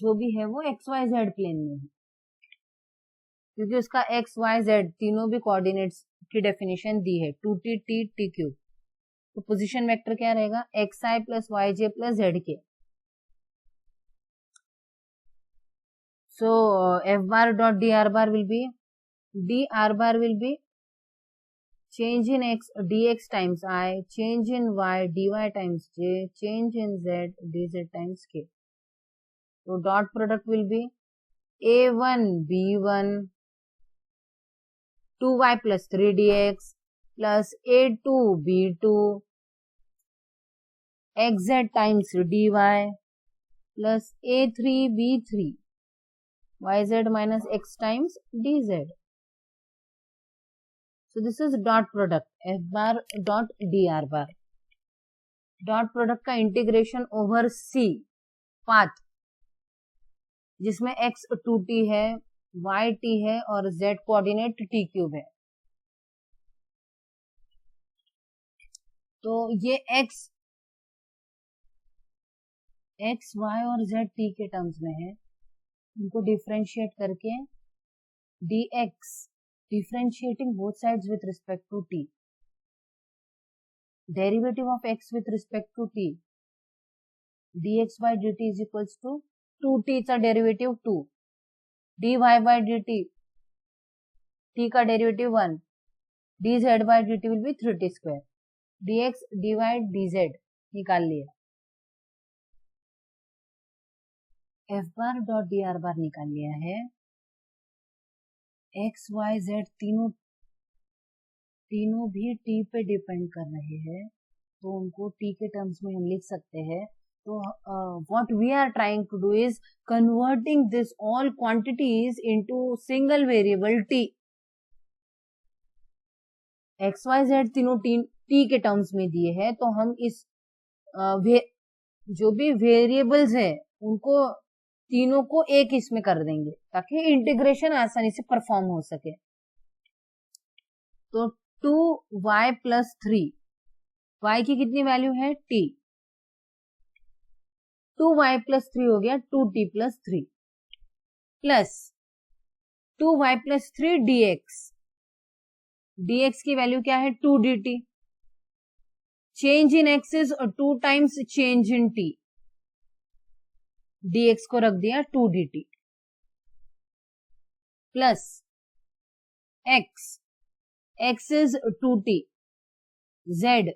जो भी है वो एक्स वाई जेड प्लेन में है, क्योंकि उसका एक्स वाई जेड तीनों भी कोऑर्डिनेट्स की डेफिनेशन दी है, 2t t t क्यूब। तो पोजीशन वेक्टर क्या रहेगा, X I plus Y J plus Z K. So F bar dot D R bar will be, D are bar will be change in x dx times I, change in y dy times j, change in z dz times k. So dot product will be a1 b1 2y plus 3dx plus a2 b2 xz times dy plus a3 b3 yz minus x times dz. So this is dot product f bar dot dr bar. Dot product का इंटीग्रेशन ओवर सी पाथ, जिसमें x 2t है, y t है और z कोऑर्डिनेट t क्यूब है। तो ये x y और z t के टर्म्स में है, उनको डिफरेंशिएट करके dx differentiating both sides with respect to t, derivative of x with respect to t, dx by dt is equals to 2t का derivative 2, dy by dt t का derivative 1, dz by dt will be 3t square, dx dy dz निकाल लिया, f bar dot dr bar निकाल लिया है। x y z तीनों भी t पे डिपेंड कर रहे हैं, तो उनको t के टर्म्स में हम लिख सकते हैं। तो what we are trying to do is converting this all quantities into single variable t. x y z तीनों t के टर्म्स में दिए हैं, तो हम इस जो भी वेरिएबल्स है उनको तीनों को एक इसमें कर देंगे ताकि इंटीग्रेशन आसानी से परफॉर्म हो सके। तो 2y प्लस 3, y की कितनी वैल्यू है t, 2y प्लस 3 हो गया 2t plus 3 plus 2y plus 3 dx, dx की वैल्यू क्या है 2 dt, change in x is 2 times change in t, dx को रख दिया 2 dt plus x is 2t, z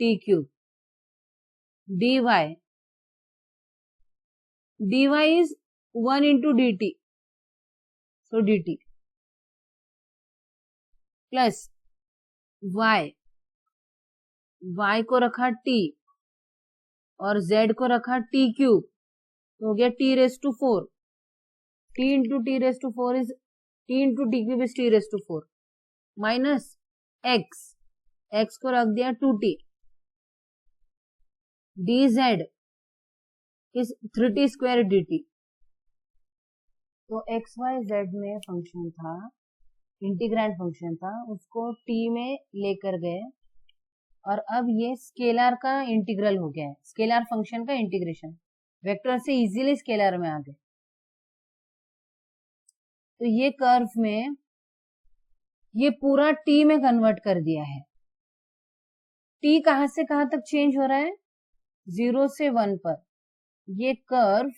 t cube, dy is 1 into dt, so dt plus y को रखा t और z को रखा t क्यूब, तो हो गया t raised to 4, t into t raised to 4 is t into t cube is t raised to 4 minus x को रख दिया 2t, dz is 3t square dt। तो x y z में फंक्शन था, इंटीग्रैंड फंक्शन था, उसको t में लेकर गए और अब ये स्केलर का इंटीग्रल हो गया है, स्केलर फंक्शन का इंटीग्रेशन, वेक्टर से इजीली स्केलर में आ गए। तो ये कर्व में ये पूरा t में कन्वर्ट कर दिया है। t कहां से कहां तक चेंज हो रहा है, 0 से 1 पर। ये कर्व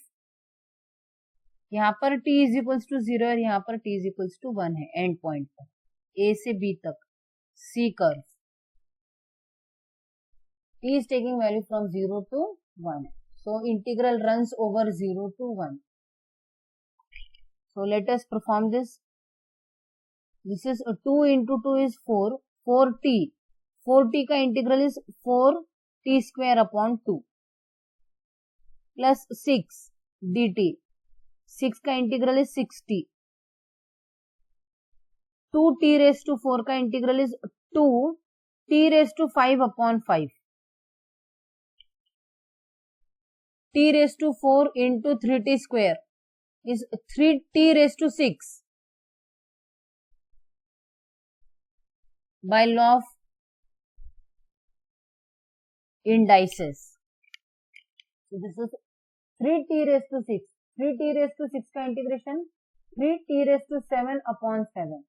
यहाँ पर t इज इक्वल्स टू 0 और यहाँ पर t इज इक्वल्स टू 1 है एंड पॉइंट पर, a से b तक c curve. t is taking value from 0 to 1, so integral runs over 0 to 1. So let us perform this. This is 2 into 2 is 4, 4t, 4t का integral is 4t square upon 2 plus 6 dt, 6 का integral is 6t 2t raised to 4 का integral is 2t raised to 5 upon 5. t raised to 4 into 3t square is 3t raised to 6 by law of indices. So this is 3t raised to 6. 3t raised to 6 का integration 3t raised to 7 upon 7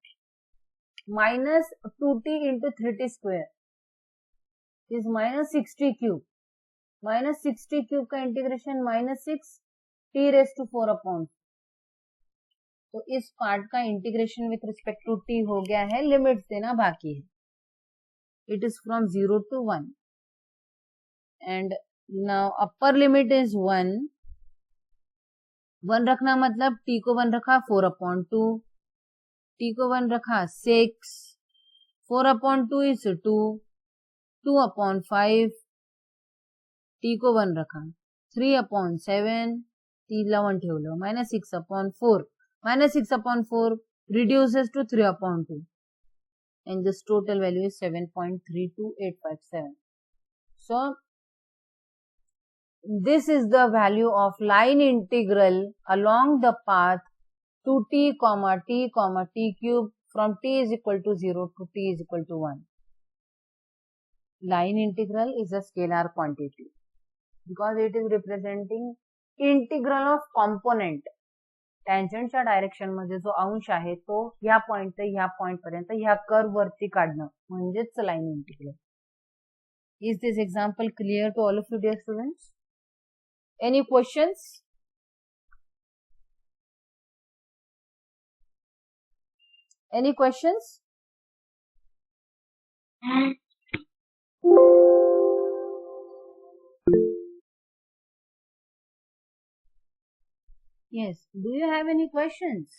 minus 2t into 3t square is minus 6t cube. minus 6t cube का integration minus 6t raised to 4 upon. तो इस पार्ट का integration with respect to t हो गया है, लिमिट्स देना बाकी है. It is from 0 to 1 and now upper limit is 1. 1 रखना मतलब t को 1 रखा 4 upon 2, t को 1 रखा 6, 4 upon 2 is 2, 2 upon 5, t को 1 रखा 3 upon 7, t 11 ठेवलं minus 6 upon 4, minus 6 upon 4 reduces to 3 upon 2 and this total value is 7.32857. So this is the value of line integral along the path to t comma t comma t cube from t is equal to 0 to t is equal to 1. Line integral is a scalar quantity because it is representing integral of component. टँजंटच्या डायरेक्शन मध्ये जो अंश आहे तो ह्या पॉइंट ते ह्या पॉइंट पर्यंत ह्या कर्व वरती काढणं म्हणजेच line integral. Is this example clear to all of you dear students? Any questions? Any questions? Yes. Do you have any questions?